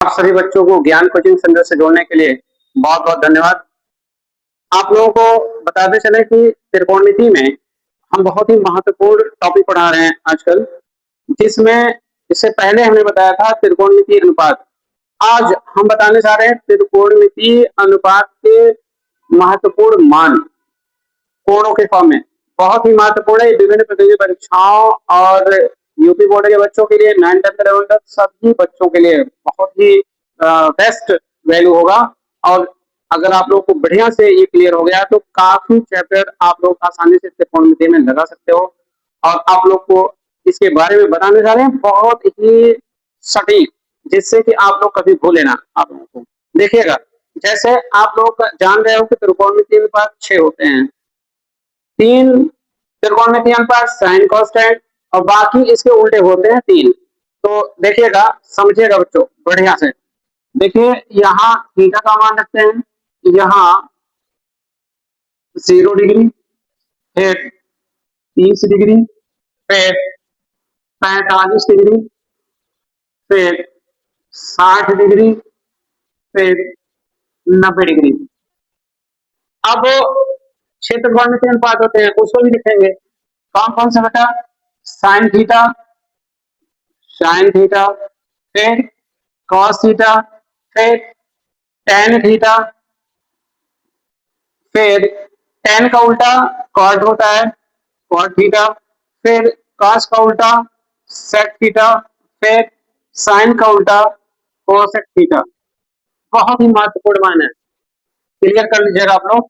आप सभी बच्चों को ज्ञान कोचिंग सेंटर से जोड़ने के लिए बहुत बहुत धन्यवाद। आप लोगों को बताते चले कि त्रिकोणमिति में हम बहुत ही महत्वपूर्ण टॉपिक पढ़ा रहे हैं आजकल, जिसमें इससे पहले हमने बताया था त्रिकोणमिति अनुपात। आज हम बताने जा रहे हैं त्रिकोणमिति अनुपात के महत्वपूर्ण मान कोणों के फॉर्म में। बहुत ही महत्वपूर्ण है, विभिन्न प्रतियोगी परीक्षाओं और यूपी बोर्ड के बच्चों के लिए, 9 10 11 तक सभी बच्चों के लिए बहुत ही बेस्ट वैल्यू होगा। और अगर आप लोग को बढ़िया से ये क्लियर हो गया तो काफी चैप्टर आप लोग आसानी से त्रिकोणमिति में लगा सकते हो। और आप लोग को इसके बारे में बताने जा रहे हैं बहुत ही सटीक, जिससे कि आप लोग कभी भूले ना। आप लोगों को देखिएगा, जैसे आप लोग जान रहे हो कि त्रिकोणमिति अनुपात 6 होते हैं। 3 त्रिकोणमिति अनुपात साइन कॉस tan, और बाकी इसके उल्टे होते हैं 3। तो देखिएगा, समझिएगा बच्चों बढ़िया से। देखिए यहाँ थीटा का मान रखते हैं, यहाँ 0 डिग्री, फिर 30 डिग्री, फिर 45 डिग्री, फिर 60 डिग्री, फिर 90 डिग्री। अब 6 त्रिकोणमिति अनुपात होते हैं, उसको भी लिखेंगे। कौन कौन सा बेटा? साइन थीटा, साइन थीटा, फिर कॉस थीटा, फिर टेन थीटा, फिर टेन का उल्टा कॉट होता है, कॉट थीटा, फिर कॉस का उल्टा सेक थीटा, फिर साइन का उल्टा कोसेक थीटा। बहुत ही महत्वपूर्ण मान है, क्लियर कर लीजिएगा आप लोग।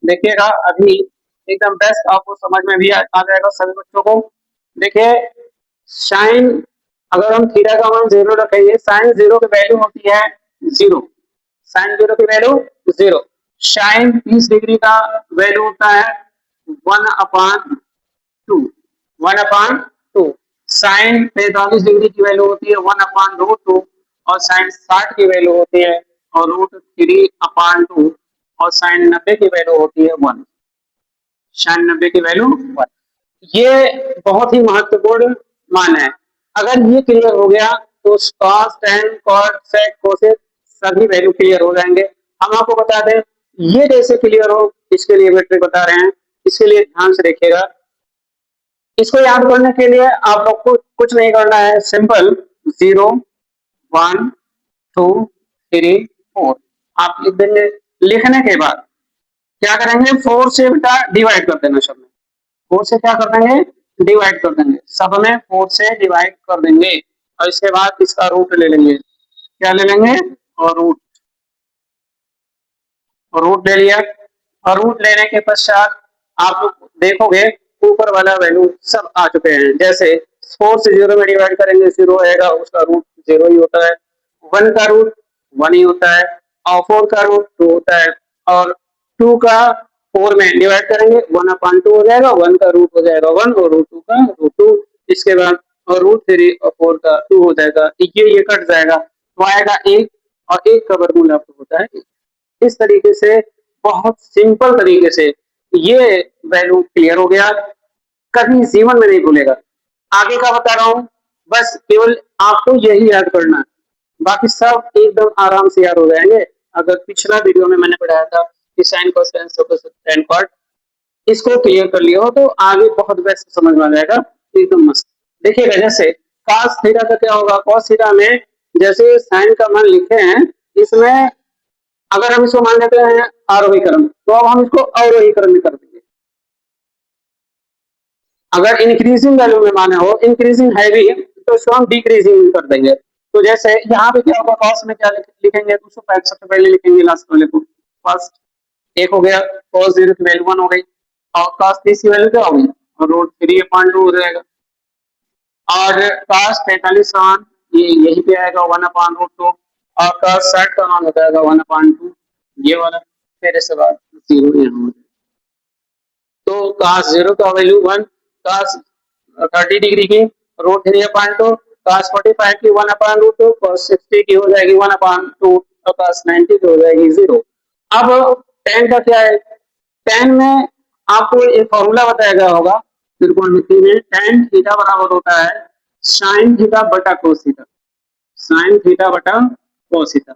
देखिएगा अभी एकदम बेस्ट, आपको समझ में भी आ जाएगा सभी बच्चों को। देखिए साइन, अगर हम थीटा का मान 0 रखेंगे, साइन 0 की वैल्यू होती है 0, साइन 0 की वैल्यू 0। साइन 30 डिग्री का वैल्यू होता है 1/2, 1/2। साइन 45 डिग्री की वैल्यू होती है 1/√2, और साइन 60 की वैल्यू होती है और √3/2, और साइन 90 की वैल्यू होती है 1, साइन 90 की वैल्यू 1। ये बहुत ही महत्वपूर्ण मान है। अगर ये क्लियर हो गया तो cos tan cot sec cosec सभी वैल्यू क्लियर हो जाएंगे। हम आपको बता दें ये कैसे क्लियर हो, इसके लिए ट्रिक बता रहे हैं, इसके लिए ध्यान से देखिएगा। इसको याद करने के लिए आप लोग को कुछ नहीं करना है, सिंपल 0 1 2 3 4 आप लिख देंगे। लिखने के बाद क्या करेंगे, 4 से बेटा डिवाइड कर देना सब में। 4 से क्या कर देंगे, डिवाइड कर देंगे, सब में 4 से डिवाइड कर देंगे। और इसके बाद इसका रूट ले लेंगे। क्या ले लेंगे, और रूट ले लिया। और रूट लेने के पश्चात आप लोग देखोगे ऊपर वाला वैल्यू सब आ चुके हैं। जैसे 4 से 0 में डिवाइड करेंगे, 0 आएगा, उसका रूट 0 ही होता है। 1 का रूट 1 ही होता है, और 4 का रूट 2 होता है, और 2 का 4 में डिवाइड करेंगे 1/2 हो जाएगा, 1 का रूट हो जाएगा 1, और रूट 2 का रूट 2। इसके बाद और √3 और 4 का 2 हो जाएगा, ये कट जाएगा तो आएगा 1, और 1 का वर्गमूल आपको होता है 1। इस तरीके से बहुत सिंपल तरीके से ये वैल्यू क्लियर हो गया, कभी जीवन में नहीं भूलेगा। आगे का बता रहा हूँ, बस केवल आपको यही याद करना है, बाकी सब एकदम आराम से याद हो जाएंगे। अगर पिछला वीडियो में मैंने पढ़ाया था कि साइन कोस टेन कॉट, इसको क्लियर कर लिया हो तो आगे बहुत बेस्ट समझ में आ जाएगा, एकदम मस्त। देखिएगा जैसे cos थीटा का क्या होगा, cos थीटा में जैसे साइन का मान लिखे हैं, इसमें अगर हम इसको मान लेते हैं आरोही क्रम, तो अब हम इसको अवरोही क्रम में कर देंगे। अगर इंक्रीजिंग वैल्यू में माने हो, इंक्रीजिंग है भी, तो इसको हम डिक्रीजिंग कर देंगे। तो जैसे यहाँ पे क्या होगा, कॉस में क्या लिखेंगे, तो सबसे पहले लिखेंगे लास्ट वाले को, फर्स्ट 1 हो गया, cos 0 की वैल्यू 1 हो गई, और cos 30 की वैल्यू क्या होगी, √3/2 हो जाएगा। और cos 45 का मान ये यही पे आएगा 1/√2, और cos 60 का मान हो जाएगा 1/2, ये वाला। फिर इसके बाद 0 यहाँ, तो cos 0 का वैल्यू 1, cos 30 डिग्री की √3/2, cos 45 की 1/√2, cos 60 की हो जाएगी 1/2, और cos 90 की हो जाएगी 0। अब tan का क्या है, tan में आपको एक फॉर्मूला बताया गया होगा त्रिकोणमिति में, tan थीटा बराबर होता है sin थीटा बटा cos थीटा, sin थीटा बटा cos थीटा।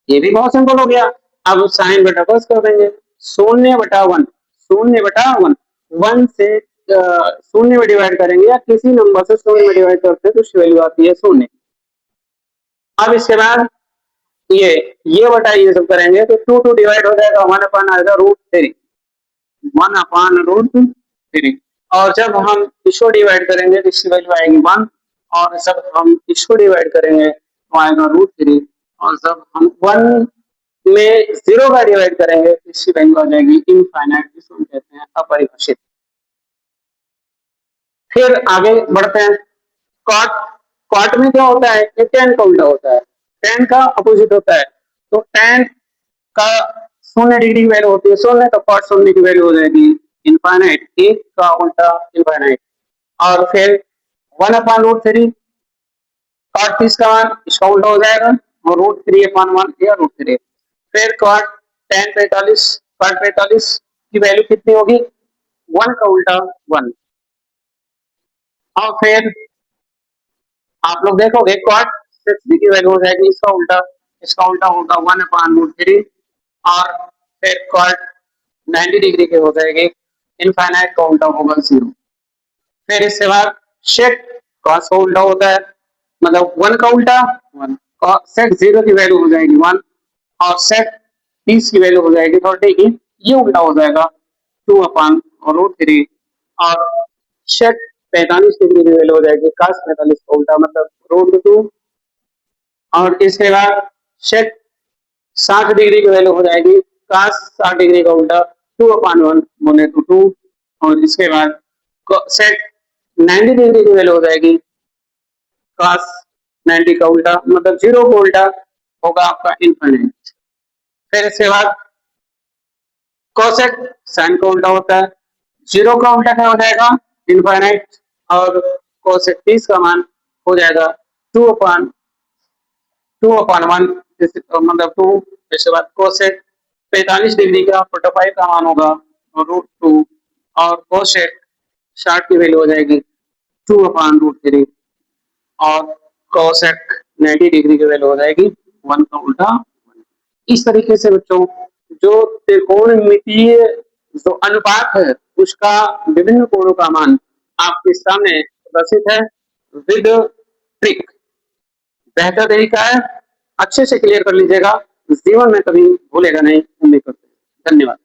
ये भी बहुत सिंपल हो गया। अब साइन बटा cos कर देंगे, 0/1, 0/1, 1 से शून्य में डिवाइड करेंगे या किसी नंबर से शून्य में डिवाइड करते हैं तो उसकी वैल्यू आती है शून्य। अब इसके बाद ये बटा ये सब करेंगे तो 2 डिवाइड हो जाएगा, 1 आएगा √3, 1/√3। और जब हम इसको डिवाइड करेंगे तो इसकी वैल्यू आएगी 1, और जब हम इसको डिवाइड करेंगे तो आएगा √3, और जब हम 1 में 0 का डिवाइड करेंगे तो इसकी वैल्यू आ जाएगी इनफाइनाइट, जिसको हम कहते हैं अपरिभाषित। फिर आगे बढ़ते हैं। कॉट, कॉट में क्या होता है, ये tan का उल्टा होता है, tan का अपोजिट होता है। तो tan का 0 डिग्री की वैल्यू होती है 0, तो कॉट 0 की वैल्यू हो जाएगी इनफाइनाइट, 1 का उल्टा इनफाइनाइट। और फिर 1/√3, कॉट 30 का मान इसका उल्टा हो जाएगा, और √3/1 या √3। फिर कॉट tan 45, कॉट 45 की वैल्यू कितनी होगी, 1 का उल्टा 1। और फिर आप लोग देखोगे कॉट 60 की वैल्यू हो जाएगी इसका उल्टा होगा 1/√3। और फिर कॉट 90 डिग्री के हो जाएगी इनफाइनाइट का उल्टा होगा 0। फिर इसके बाद शेक कॉस का उल्टा होता है, मतलब 1 का उल्टा 1, सेक 0 की वैल्यू हो जाएगी 1, और सेक 30 की वैल्यू हो जाएगी 30 की, ये उल्टा हो जाएगा 2/√3। और शेक 45 डिग्री की वैल्यू हो जाएगी cos 45 का उल्टा, मतलब √2। और इसके बाद शेक 60 डिग्री की वैल्यू हो जाएगी cos 60 डिग्री का उल्टा 2/1 बोले तो 2। और इसके बाद सेक 90 डिग्री की वैल्यू हो जाएगी cos 90 का उल्टा, मतलब 0 का उल्टा होगा आपका इनफाइनाइट। फिर इसके बाद कोसेक साइन का उल्टा होता है, 0 का उल्टा क्या हो जाएगा इनफाइनाइट, और कोसेक 30 का मान हो जाएगा 2/1, मतलब 2। इसके बाद कोसेक 45 डिग्री का 45 का मान होगा √2, और कोसेक 60 की वैल्यू हो जाएगी 2/√3, और कोसेक 90 डिग्री की वैल्यू हो जाएगी 1 का उल्टा 1। इस तरीके से बच्चों जो त्रिकोणमितीय जो अनुपात है उसका विभिन्न कोणों का मान आपके सामने प्रदर्शित है विद ट्रिक। बेहतर तरीका है, अच्छे से क्लियर कर लीजिएगा, जीवन में कभी भूलेगा नहीं। उम्मीद करते हैं। धन्यवाद।